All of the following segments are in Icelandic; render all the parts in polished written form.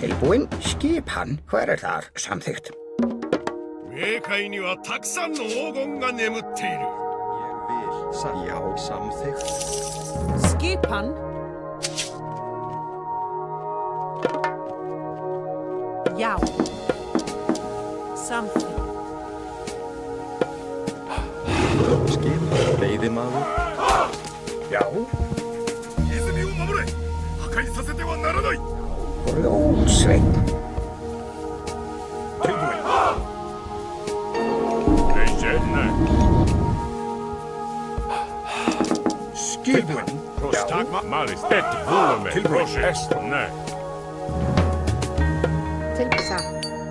Tilbúinn, skip hann. Hver þar? Samþykkt. 冥界にはたくさんの黄金が眠っている。 Já, samþykkt. Skipan. Já. Samþykkt. Skip, veiðimaður. Já. 泉を守れ。破壊させてはならない。 Grjótsveinn. Tilbúinn. Leysir, nei. Skipun. Prostakma, malis, etti, húlumi, prosi, est, nei. Tilbúsa.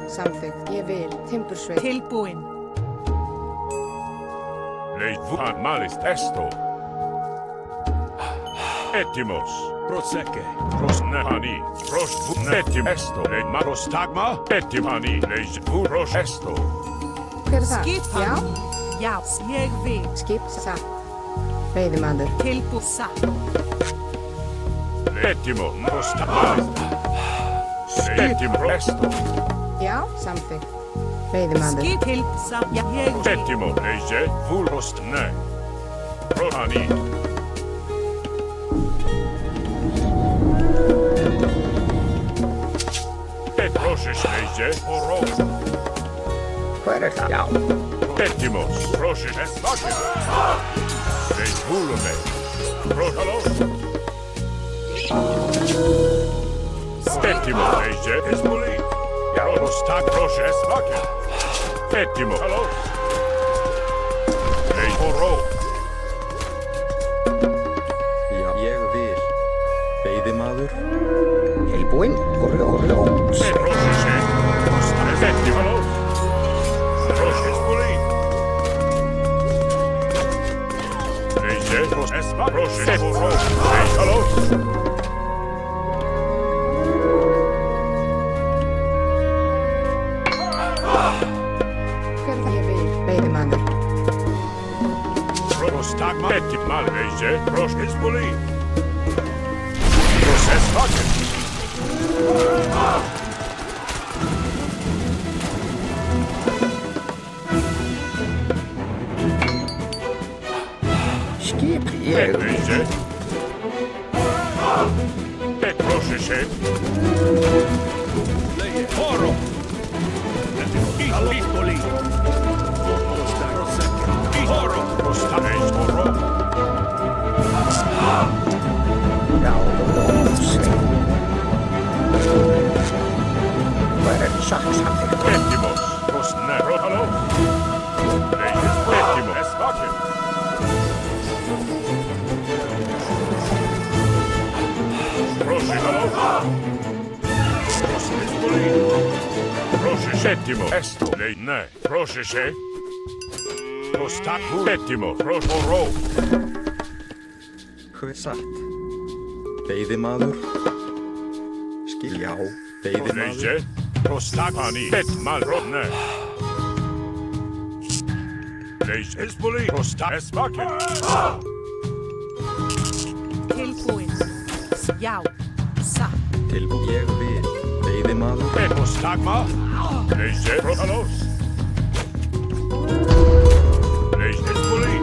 Samþykkt. Ég vil. Timbursveit. Tilbúin. Leys, fuhan, malis, esto. Ettimos. Prosecke. Prosnehani. Ettim, esto. Leys, marostagma. Ettimani. Leys, pros, esto. Hver það? Skipan. Já. Já. Ég vil. Skip satt. Veiðimaður. Tilbúsa. Ettimo, prostagma. Ettim, esto. Já. Samþykkt. Veiðimaður. Skip til. Já. Ég vil. Ettimo, leys, fulost, nei. Prohani. Prosis, leys, oro. Hver það? Já. Ettimos, prosis, esvakin. Leys, húlumi. Protalos. Ettimo, leys, esmuli. Ja, prostag, prosis, esvakin. Ettimo, halos. Leys, oro. Já, ég vil. Veiðimaður. Tilbúinn, grjótsveinn. Prosis, Ettimo, halos. Prosis, esmuli. Leys, prosis, esvakin. Prosis, oro. Leys, halos. Hver það? Ég vil. Veiðimaður. Prostagma, ettim, mal, leys, prosis, esmuli. Prosis, esvakin. Skip, ég vil. Leys, prosis, oro. Piccoli. Oro. Prostageis, oro. Já, grjótsveinn. Hver samþykkt? Ettimos, prostne, protalos. Leys, ettimos, esvakin. Prosi, halos. Prosis, poli. Prosis, ettimo, esto, lei, ne. Prosis, Prostak, ettimo, pros, oro. Hver satt? Veiðimaður. Skip, já. Veiðimaður. Leys, prostakani, et mal, ne. Leys, espoli, prostak, esvakin. Tilbúin. Já. Satt. Tilbúinn, ég vil. Veiðimaður. Et prostagma. Leys, protalos. Leys, espoli.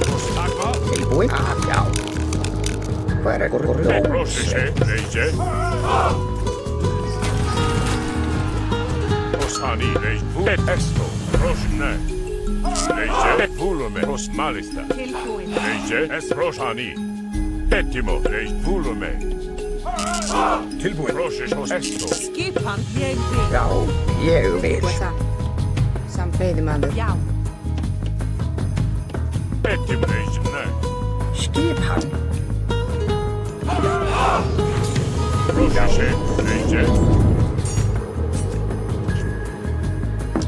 Prostagma. Tilbúinn, já. Hver Et prosis, leys. Prostani, leys, et esto, prosne. Leys, et volume, prost malista. Tilbúin. Leys, es prosani. Ettimo, leys, volume. Tilbúin. Prosis, esto. Skipan. Ég vil. Já, ég vil. Hver það? Samt veiðimaður. Já. Ettimo, leys, ne. Skip hann. Prosis, leys.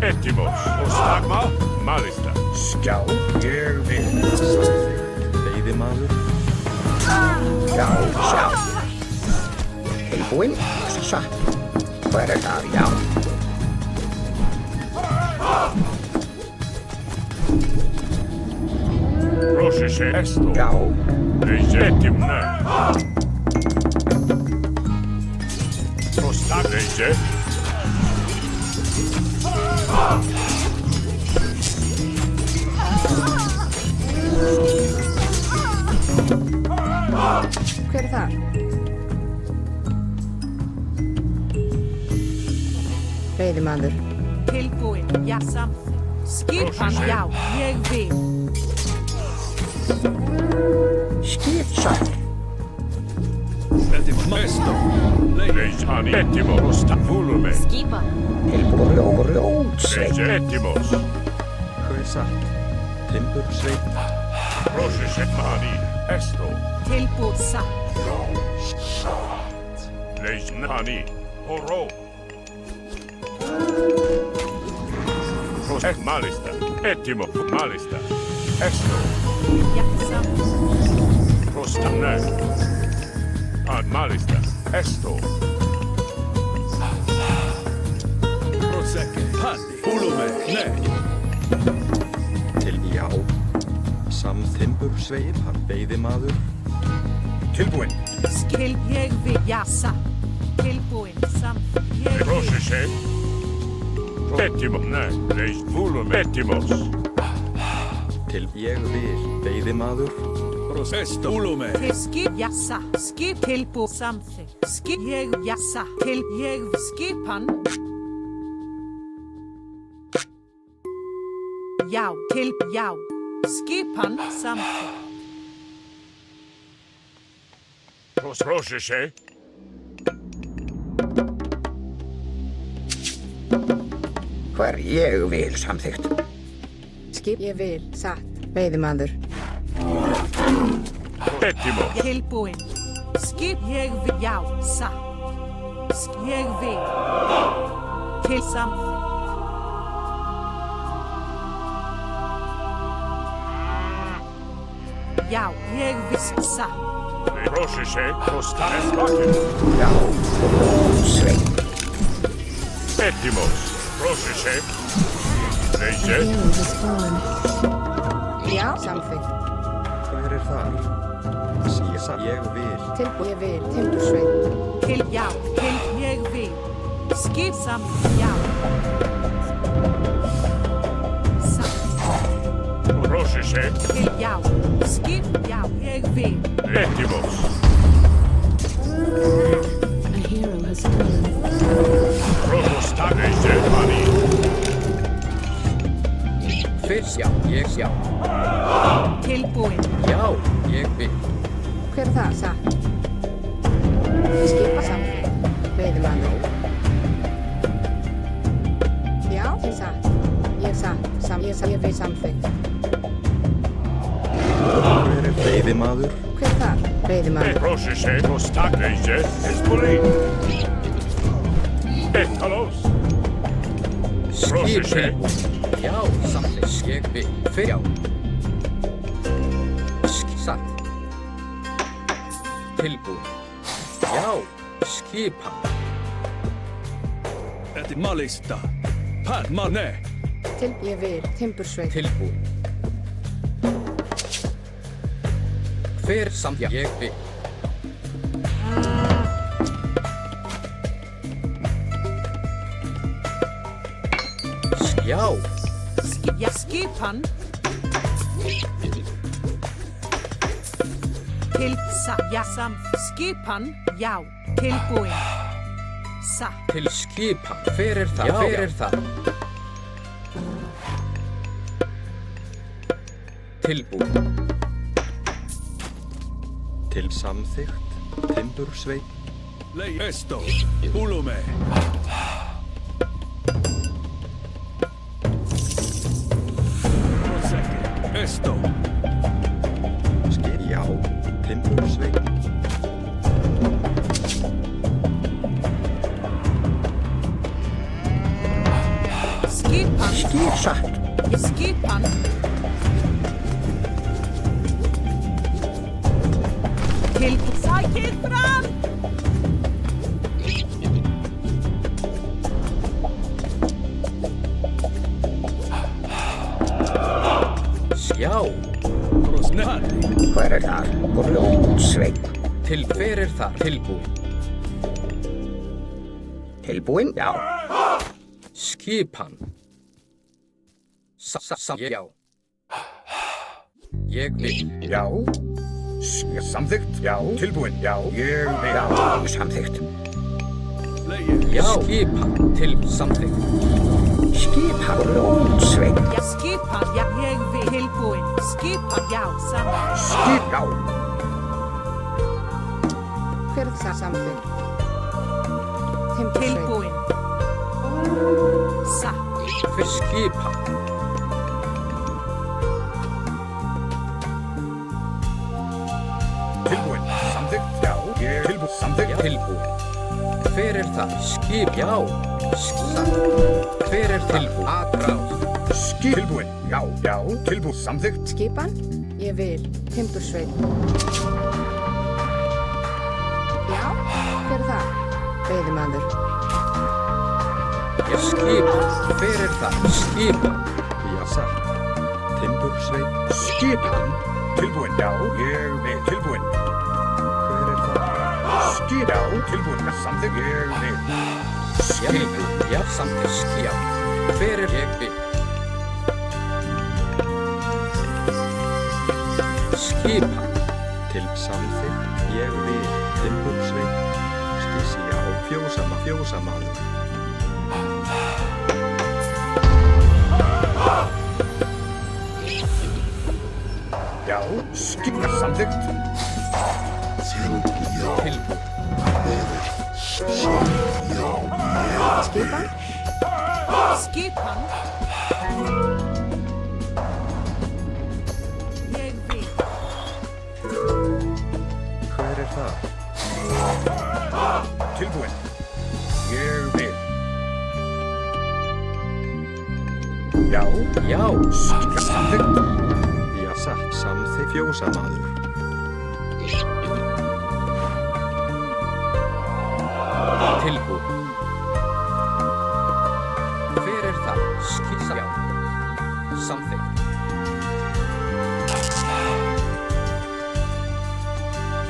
Ettimos, prostagma, malista. Já, ég vil. Veiðimaður. Já, sjá. Tilbúinn, satt. Hver það? Já. Prosis, esto. Já, Leys, ettim, ne. Reise. Hver er þar? Veiðimaður. Tilbúin. Já, samþykkt. Skipan. Já, ég vil. Skip sagt. Reise. Etimos. Volume. Skipan. Tilbúin og rjótsveit. Reise. Etimos. Hrausart. Timbursveit. Roshe. Mani. Esto. Tilbúin. Satt. Reise. Mani. Horo. Roshe. Malista. Etimo. Malista. Esto. Ja, samþykkt. Rostane. Ad malista. Esto. Prosecche, Patti, Ulume, ne. Til já. Samþimbursveit. Hann veiðimaður. Tilbúin. Skil. Ég vil. Já, satt. Tilbúin. Samþykkt. Ég vil. Roshe. Etimo. Ne. Reise. Volume. Etimos. Til ég vil. Veiðimaður. Prosesto, Ulume. Til skip. Já, satt. Skip. Tilbúin. Samþykkt. Skip. Ég. Já, satt. Til. Ég. Skipan. Já. Til. Já. Skipan. Samþykkt. Roshe. Hver ég vil samþykkt. Skip. Ég vil. Satt. Veiðimaður. Etimo. Tilbúin. Skip. Ég vil. Já, satt. Ég vil. Til samþykkt. Já, ég vil. Satt. Roshe. Rostane. Spaken. Já, rjótsveit. Etimos. Roshe. Reise. Já, samþykkt. Hver er þar? Sísa. Ég vil. Tilbúin. Ég vil. Timbursveit. Til. Já. Til. Ég vil. Skip. Samþykkt. Já. Satt. Roshe. Til. Já. Skip. Já, ég vil. Etimos. A hero has fallen. Rostane. Mani. Fyrst já. Ég já. Tilbúin. Já. Ég vil. Hver er það? Satt. Skipa. Samþykkt. Veiðimaður. Já, ég satt. Ég satt. Ég vil samþykkt. Hver er veiðimaður? Hver er þar? Veiðimaður. Roshe. Rostane. Reise. Espolin. Etalos. Skip Roshe. tilbúin. Já. Samþykkt. Ég vil. Fyrr já. Satt. Tilbúin. Já. Skipa. Eti malista. Padma, ne. Ég vil. Timbursveit. Tilbúin. Hver samt ég vil. Já. Ja, skipan. Til. Satt. Ja, samþykkt. Skipan. Já. Tilbúin. Satt. Til skipan. Hver er það? Hver er það? Tilbúin. Til samþykkt. Timbursveit. Lei esto, Ulume. Prosecche, esto. Skip. Já. Timbursveit. Skipan. Skip sagt. Skipan. Til. Sækið fram. Já. Prosnari. Hver er þar? Rjótsveit. Til hver er það? Tilbúin. Tilbúin? Já. Skipan. Já. Ég vil. Já. Samþykkt? Já. Tilbúin? Já. Ég vil. Já. Samþykkt. Leie. Já. Skipan til samþykkt. Skipan lónsveit. Já, skipan, já, ég vil. Tilbúin. Skipan, já, samþykkt. Skip, já. Hver er það samþykkt? Timbursveit. Tilbúin. Satt. Hver skipan? Tilbúin. Samþykkt? Já. Ég tilbúin. Samþykkt? Tilbúin. Hver er það? Skip. Já. Skip. Hver er tilbúin? Aðráð. Skip. Tilbúin. Já. Já. Tilbúin. Samþykkt? Skipan? Ég vil. Timbursveit. Já, hver er það? Veiðimaður. Ég skipan. Hver er það? Skipan. Já, satt. Timbursveit. Skipan? Tilbúin. Já. Ég vil. Tilbúin. Hver er það? Skip. Já. Tilbúin. Samþykkt? Ég vil. Skipan. Já, samþykkt. Skip. Hver er ég vil? Skipan. Til samþykkt. Ég vil. Timbursveit. Skísi á fjósamaður. Já. Skip. Samþykkt? Tilbúin. Skipan? Skipan. Ég vil. Hver er það? Tilbúin. Ég vil. Já. Já. Skip. Samþykkt? Já, satt. Samþykkt. Fjósamaður. Tilbúin. Hver er það? Skissa. Já. Samþykkt.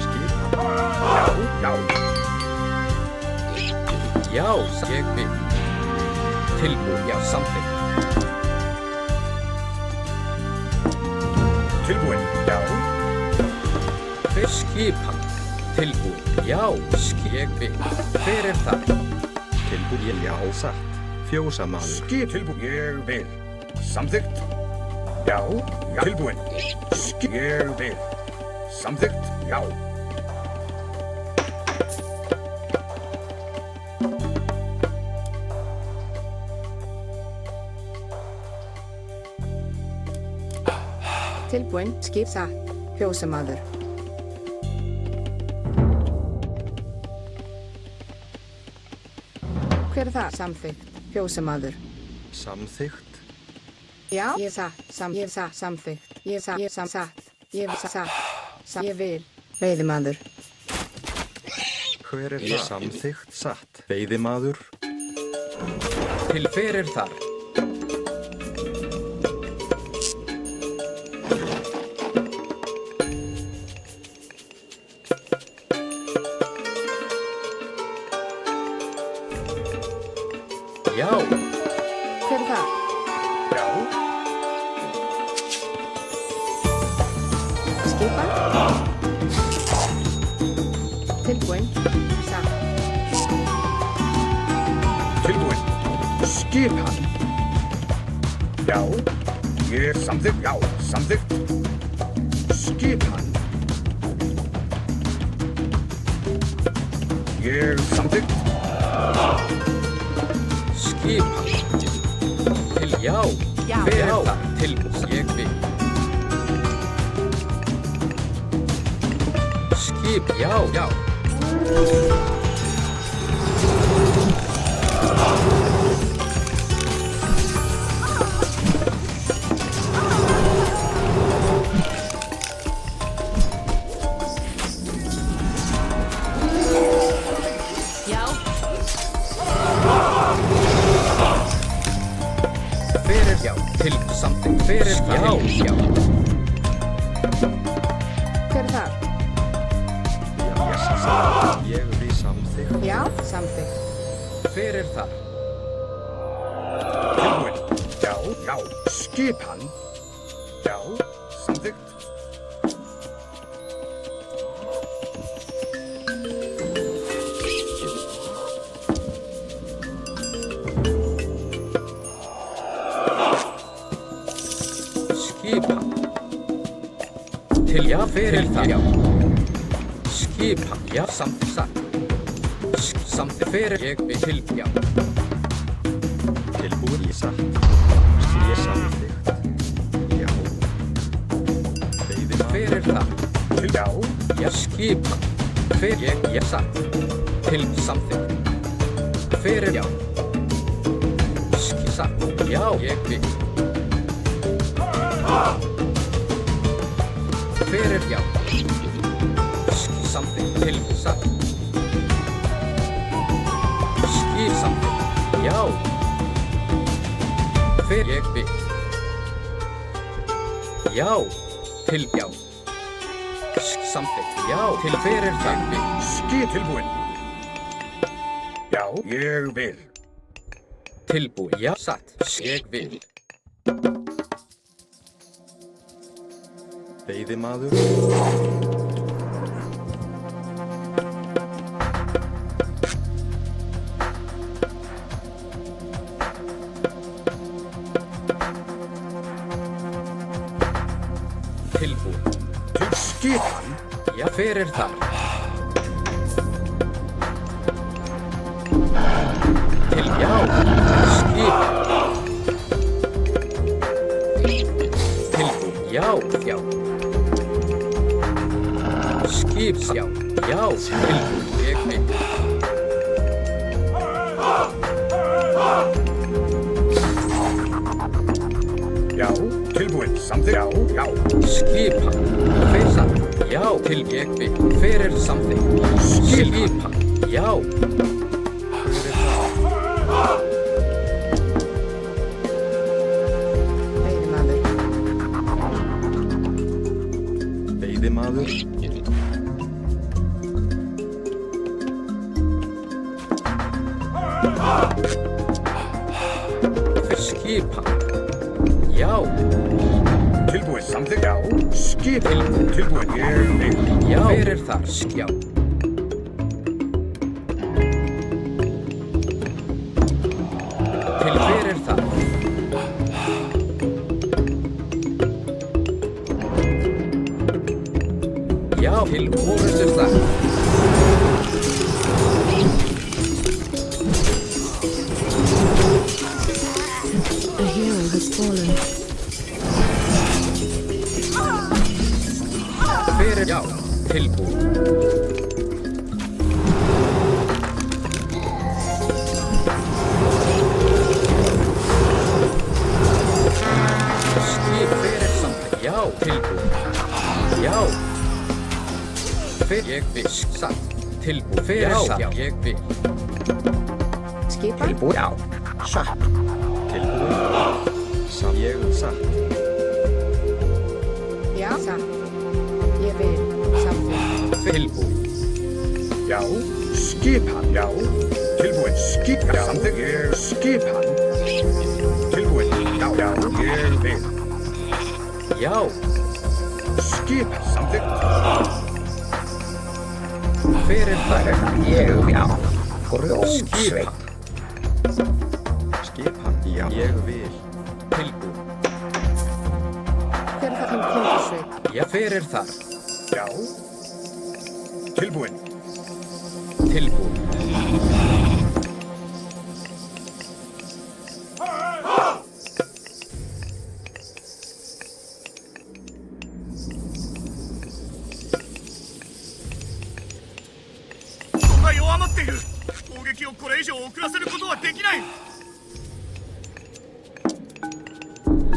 Skipan. Já. Já. Já, ég vil. Tilbúin. Já, samþykkt. Tilbúin. Já. Hver skipan? Tilbúin. Já, ég vil. Hver er það? Tilbúin. Já, satt. Fjósamaður. Skip. Tilbúin. Ég vil. Samþykkt? Já. Já. Tilbúin. Skip. Ég vil. Samþykkt? Já. Tilbúin. Skip. Satt. Fjósamaður. Hver er það? Samþykkt. Fjósamaður. Samþykkt. Já, ég satt. Ég satt. Samþykkt. Ég satt. Ég satt. Ég satt. Ég vil. Veiðimaður. Hver er það? Samþykkt. Satt. Veiðimaður. Til hver er þar? Já. Hver er það? Já. Skipan? Tilbúin. Satt. Tilbúin. Skipan. Já. Ég samþykkt? Já. Samþykkt? Skipan. Ég samþykkt? Skipan. Til já. Já. Hver er það? Tilbúin. Ég vil. Skip. Já. Já. Já. Hver er já? Til samþykkt. Hver er það? Já. Já. Hver er það? Já, ég satt. Ég vil samþykkt. Já, samþykkt. Hver þar? Tilbúin. Já, já. Skipan. Já, samþykkt. Skipan. Til já, fyrir það. Já. Skipan. Já, samt. Samt fyrir ég við til já. Tilbúin í satt. Skip samþykkt. Já. Veiðimaður. Fyrir það. Til já. Já, skipan. Fyrir ég, já, satt. Til samþykkt. Fyrir já. Satt. Já, ég við. Fyrir já. Samþykkt. Til satt. Skip samþykkt. Já. Fyrir ég við. Já. Til já. Samþykkt. Já. Til fyrir það við. Skip tilbúin. Já, ég vil. Tilbúin. Já. Satt. Ég vil. Veiðimaður. Tilbúin. Til skipan. Já, fyrir þar. Til já. Skip. Tilbúin. Já, já. Skip, já. Já, tilbúin. Ég vil. Já, tilbúin. Samþykkt. Já, já. Skipan. Fyrir það. Já, til ég vil. Fyrir samþykkt. Skipan. Já. Veiðimaður. Veiðimaður. Skipan. Já. Tilbúin. Samþykkt. Já. Skip. Tilbúin. Ég vil. Já. Fyrir þar. Já. Til fyrir þar. Já. Til orustu þar. A hero has fallen. Fyrir já. Tilbúin. Skip fyrir samþykkt. Já. Tilbúin. Já. Fyrir ég vil. Satt. Tilbúin. Fyrir satt. Já. Ég vil. Skipan. Tilbúin. Já. Satt. Tilbúin. Ég satt. Já, satt. Ég vil. Samþykkt. Tilbúin. Já. Skipan. Já. Tilbúin. Skip. Já. Samþykkt. Ég skipan. Tilbúin. Já, já. Ég vil. Já. Skip. Samþykkt. Fyrir þar. Ég, já. Skipan. Skipan. Já. Ég vil. Tilbúin. Hver það þeim kongursveit? Já. Fyrir þar. Já. Tilbúin. Tilbúin.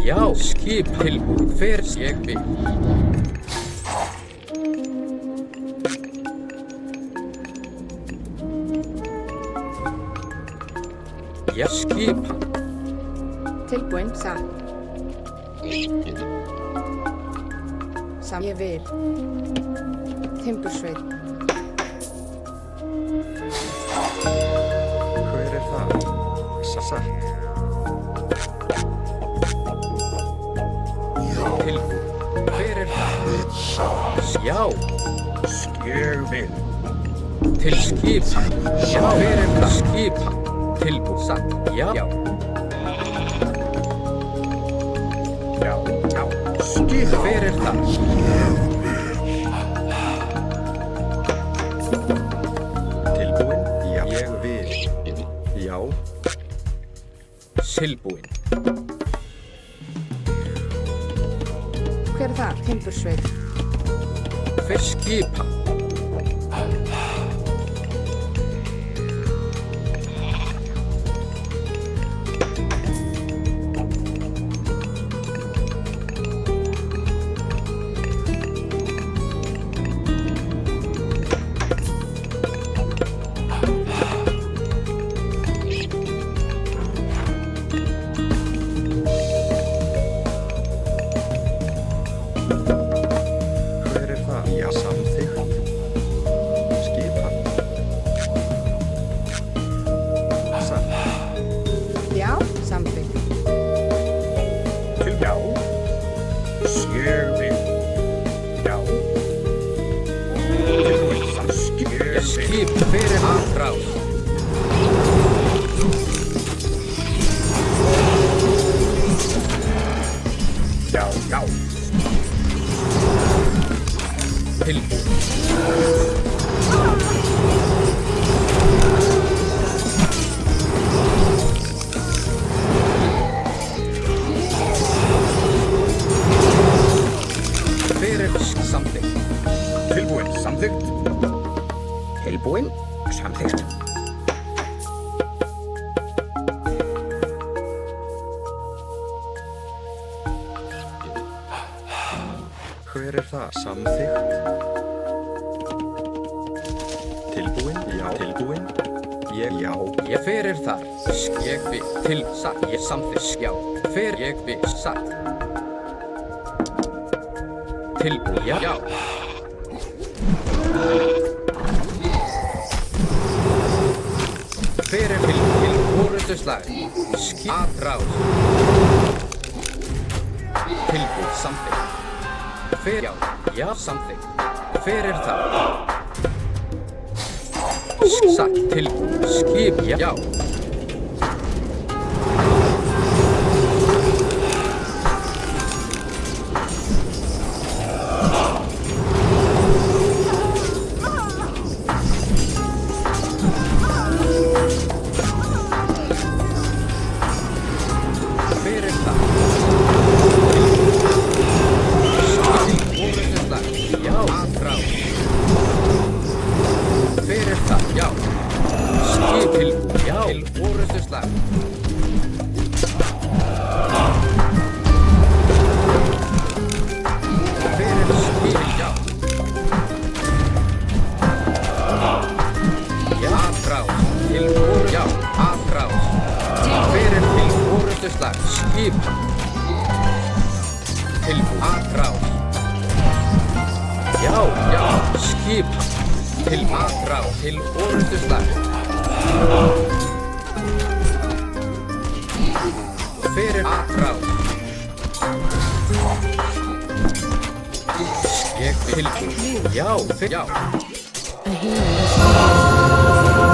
Já, skip tilbúin. Fyrir ég vil. Já, skipan. Tilbúin, satt. Ég vil. Timbursveit. Hver Satt. Tilbúin. Hver er það? Já. Ég vil. Til skipan. Já. Hver er það? Skipan. Tilbúin. Satt. Já. Já. Já. Já. Skipan. Hver er það? Tilbúin. Já. Ég vil. Já. Tilbúin. Hver er það? Timbursveit. Hver skipan? Hver er það? Já. Samþykkt. Skipan. Satt. Já, samþykkt. Til já. Ég vil. Já. Tilbúin. Ég vil. Skip. Hver er aðrás? Já. Já. Tilbúin. Hver er samþykkt? Tilbúin. Samþykkt. Tilbúin. Samþykkt. Hver er það? Samþykkt. Tilbúin. Já. Tilbúin. Ég. Já. Ég hver er þar? Ég vil. Til. Satt. Ég samþykkt. Já. Hver ég vil. Satt. Tilbúin. Já. Já. Hver er til orustuslag? Aðrás. Tilbúin. Samþykkt. Hver já. Já. Samþykkt. Hver er það? Satt. Tilbúin. Skip. Já. Já. Hver er það? Já, aðrás. Hver er það? Já. Skip tilbúin. Já. Til orustuslag. Hver er skip? Já. Já. Aðrás. Til orustuslag. Já. Aðrás. Hver er til orustuslag? Skip. Tilbúin. Aðrás. Já, já, skip til aðrás, til orustuslag. Hver er aðrás? Ég tilbúin. Já, já. A hero has fallen.